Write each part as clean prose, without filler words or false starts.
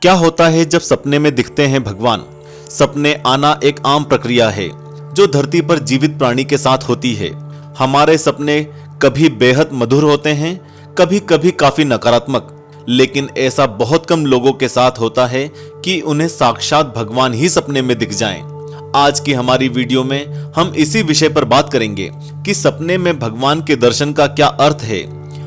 क्या होता है जब सपने में दिखते हैं भगवान? सपने आना एक आम प्रक्रिया है जो धरती पर जीवित प्राणी के साथ होती है। हमारे सपने कभी बेहद मधुर होते हैं, कभी कभी काफी नकारात्मक, लेकिन ऐसा बहुत कम लोगों के साथ होता है कि उन्हें साक्षात भगवान ही सपने में दिख जाएं। आज की हमारी वीडियो में हम इसी विषय पर बात करेंगे कि सपने में भगवान के दर्शन का क्या अर्थ है,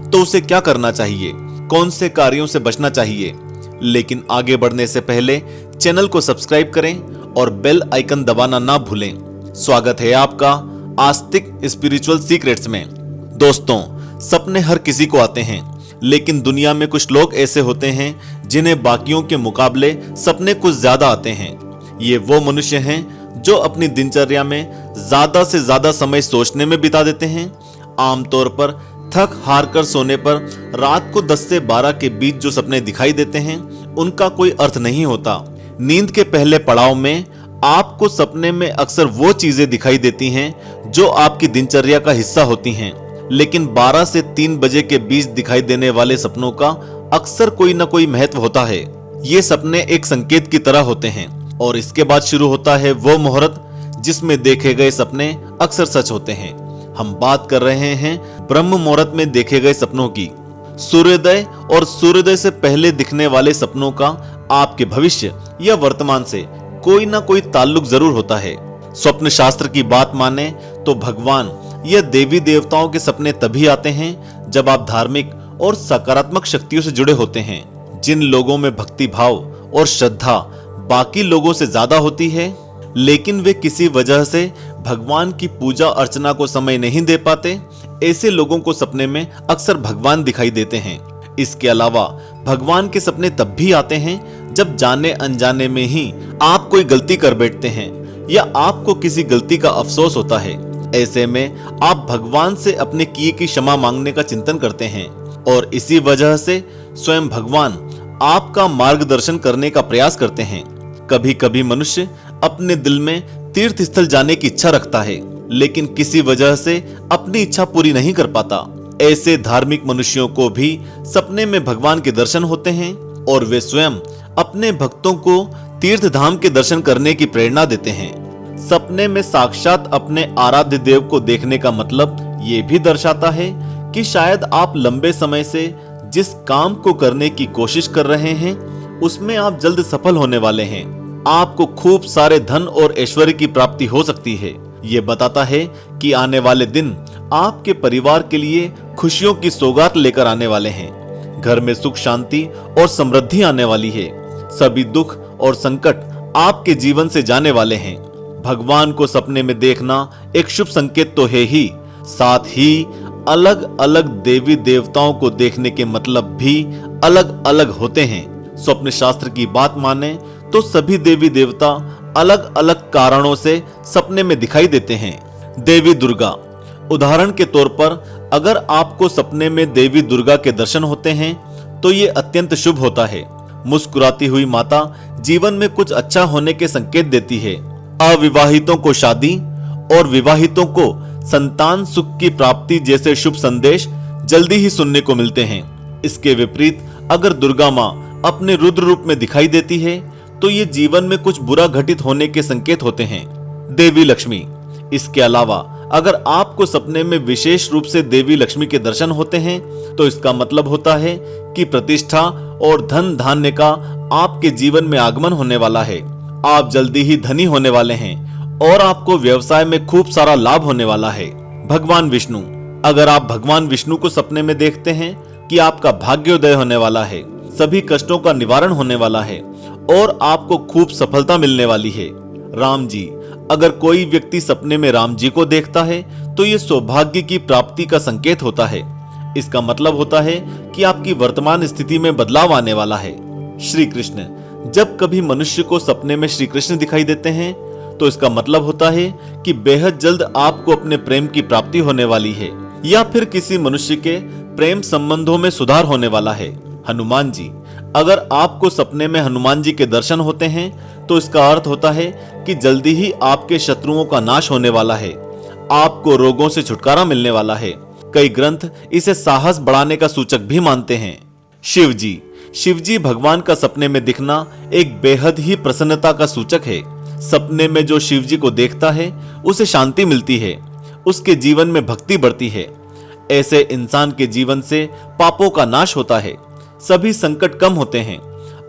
तो उसे क्या करना चाहिए, कौन से कार्यों से बचना चाहिए। लेकिन आगे बढ़ने से पहले चैनल को सब्सक्राइब करें और बेल आइकन दबाना ना भूलें। स्वागत है आपका आस्तिक स्पिरिचुअल सीक्रेट्स में। दोस्तों, सपने हर किसी को आते हैं, लेकिन दुनिया में कुछ लोग ऐसे होते हैं जिन्हें बाकियों के मुकाबले सपने कुछ ज्यादा आते हैं। ये वो मनुष्य हैं जो अपनी दिनचर्या में ज्यादा से ज्यादा समय सोचने में बिता देते हैं। आमतौर पर थक हार कर सोने पर रात को 10 से 12 के बीच जो सपने दिखाई देते हैं उनका कोई अर्थ नहीं होता। नींद के पहले पड़ाव में आपको सपने में अक्सर वो चीजें दिखाई देती हैं जो आपकी दिनचर्या का हिस्सा होती हैं, लेकिन 12 से 3 बजे के बीच दिखाई देने वाले सपनों का अक्सर कोई ना कोई महत्व होता है। ये सपने एक संकेत की तरह होते हैं और इसके बाद शुरू होता है वो मुहूर्त जिसमें देखे गए सपने अक्सर सच होते हैं। हम बात कर रहे हैं ब्रह्म मुहूर्त में देखे गए सपनों की। सूर्योदय और सूर्योदय से पहले दिखने वाले सपनों का आपके भविष्य या वर्तमान से कोई ना कोई ताल्लुक जरूर होता है। स्वप्न शास्त्र की बात माने तो भगवान या देवी देवताओं के सपने तभी आते हैं जब आप धार्मिक और सकारात्मक शक्तियों से जुड़े होते हैं। जिन लोगों में भक्ति भाव और श्रद्धा बाकी लोगों से ज्यादा होती है, लेकिन वे किसी वजह से भगवान की पूजा अर्चना को समय नहीं दे पाते, ऐसे लोगों को सपने में अक्सर भगवान दिखाई देते हैं। इसके अलावा भगवान के सपने तब भी आते हैं जब जाने अनजाने में ही आप कोई गलती कर बैठते हैं या आपको किसी गलती का अफसोस होता है। ऐसे में आप भगवान से अपने किए की क्षमा मांगने का चिंतन करते हैं और इसी वजह से स्वयं भगवान आपका मार्गदर्शन करने का प्रयास करते हैं। कभी कभी मनुष्य अपने दिल में तीर्थ स्थल जाने की इच्छा रखता है, लेकिन किसी वजह से अपनी इच्छा पूरी नहीं कर पाता। ऐसे धार्मिक मनुष्यों को भी सपने में भगवान के दर्शन होते हैं और वे स्वयं अपने भक्तों को तीर्थ धाम के दर्शन करने की प्रेरणा देते हैं। सपने में साक्षात अपने आराध्य देव को देखने का मतलब ये भी दर्शाता है कि शायद आप लंबे समय से जिस काम को करने की कोशिश कर रहे हैं उसमें आप जल्द सफल होने वाले हैं। आपको खूब सारे धन और ऐश्वर्य की प्राप्ति हो सकती है। ये बताता है कि आने वाले दिन आपके परिवार के लिए खुशियों की सौगात लेकर आने वाले हैं। घर में सुख शांति और समृद्धि आने वाली है। सभी दुख और संकट आपके जीवन से जाने वाले हैं। भगवान को सपने में देखना एक शुभ संकेत तो है ही, साथ ही अलग अलग देवी देवताओं को देखने के मतलब भी अलग अलग होते हैं। स्वप्न शास्त्र की बात माने तो सभी देवी देवता अलग अलग कारणों से सपने में दिखाई देते हैं। देवी दुर्गा, उदाहरण के तौर पर अगर आपको सपने में देवी दुर्गा के दर्शन होते हैं तो ये अत्यंत शुभ होता है। मुस्कुराती हुई माता जीवन में कुछ अच्छा होने के संकेत देती है। अविवाहितों को शादी और विवाहितों को संतान सुख की प्राप्ति जैसे शुभ संदेश जल्दी ही सुनने को मिलते हैं। इसके विपरीत अगर दुर्गा माँ अपने रुद्र रूप में दिखाई देती है तो ये जीवन में कुछ बुरा घटित होने के संकेत होते हैं। देवी लक्ष्मी, इसके अलावा अगर आपको सपने में विशेष रूप से देवी लक्ष्मी के दर्शन होते हैं तो इसका मतलब होता है कि प्रतिष्ठा और धन धान्य का आपके जीवन में आगमन होने वाला है। आप जल्दी ही धनी होने वाले हैं और आपको व्यवसाय में खूब सारा लाभ होने वाला है। भगवान विष्णु, अगर आप भगवान विष्णु को सपने में देखते हैं कि आपका भाग्योदय होने वाला है, सभी कष्टों का निवारण होने वाला है और आपको खूब सफलता मिलने वाली है। राम जी, अगर कोई व्यक्ति सपने में राम जी को देखता है तो ये सौभाग्य की प्राप्ति का संकेत होता है। इसका मतलब होता है कि आपकी वर्तमान स्थिति में बदलाव आने वाला है। श्री कृष्ण, जब कभी मनुष्य को सपने में श्री कृष्ण दिखाई देते हैं तो इसका मतलब होता है कि बेहद जल्द आपको अपने प्रेम की प्राप्ति होने वाली है या फिर किसी मनुष्य के प्रेम संबंधों में सुधार होने वाला है। हनुमान जी, अगर आपको सपने में हनुमान जी के दर्शन होते हैं तो इसका अर्थ होता है कि जल्दी ही आपके शत्रुओं का नाश होने वाला है। आपको रोगों से छुटकारा मिलने वाला है। कई ग्रंथ इसे साहस बढ़ाने का सूचक भी मानते हैं। शिव जी, शिवजी भगवान का सपने में दिखना एक बेहद ही प्रसन्नता का सूचक है। सपने में जो शिवजी को देखता है उसे शांति मिलती है, उसके जीवन में भक्ति बढ़ती है। ऐसे इंसान के जीवन से पापों का नाश होता है, सभी संकट कम होते हैं।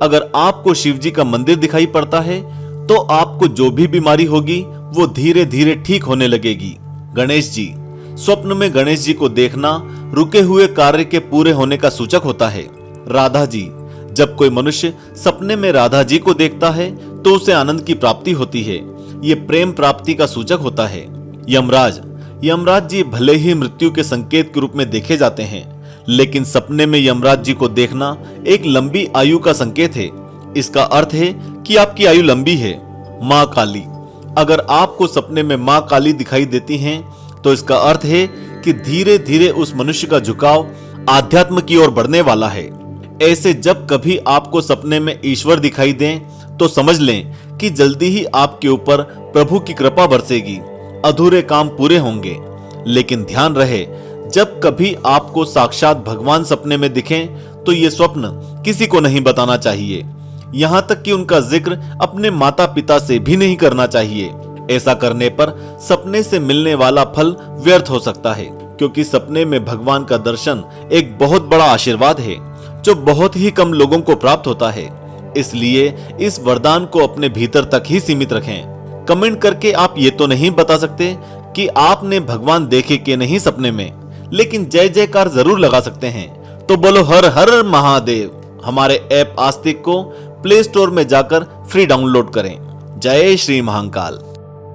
अगर आपको शिवजी का मंदिर दिखाई पड़ता है तो आपको जो भी बीमारी होगी वो धीरे धीरे ठीक होने लगेगी। गणेश जी, स्वप्न में गणेश जी को देखना रुके हुए कार्य के पूरे होने का सूचक होता है। राधा जी, जब कोई मनुष्य सपने में राधा जी को देखता है तो उसे आनंद की प्राप्ति होती है, ये प्रेम प्राप्ति का सूचक होता है। यमराज, यमराज जी भले ही मृत्यु के संकेत के रूप में देखे जाते हैं, लेकिन सपने में यमराज जी को देखना एक लंबी आयु का संकेत है। इसका अर्थ है कि आपकी आयु लंबी है। माँ काली, अगर आपको सपने में माँ काली दिखाई देती हैं तो इसका अर्थ है कि धीरे धीरे उस मनुष्य का झुकाव आध्यात्म की ओर बढ़ने वाला है। ऐसे जब कभी आपको सपने में ईश्वर दिखाई दें तो समझ लें कि जल्दी ही आपके ऊपर प्रभु की कृपा बरसेगी, अधूरे काम पूरे होंगे। लेकिन ध्यान रहे, जब कभी आपको साक्षात भगवान सपने में दिखें तो ये स्वप्न किसी को नहीं बताना चाहिए, यहां तक कि उनका जिक्र अपने माता पिता से भी नहीं करना चाहिए। ऐसा करने पर सपने से मिलने वाला फल व्यर्थ हो सकता है, क्योंकि सपने में भगवान का दर्शन एक बहुत बड़ा आशीर्वाद है जो बहुत ही कम लोगों को प्राप्त होता है। इसलिए इस वरदान को अपने भीतर तक ही सीमित रखें। कमेंट करके आप ये तो नहीं बता सकते कि आपने भगवान देखे कि नहीं सपने में, लेकिन जय जयकार जरूर लगा सकते हैं। तो बोलो हर हर महादेव। हमारे ऐप आस्तिक को प्ले स्टोर में जाकर फ्री डाउनलोड करें। जय श्री महाकाल।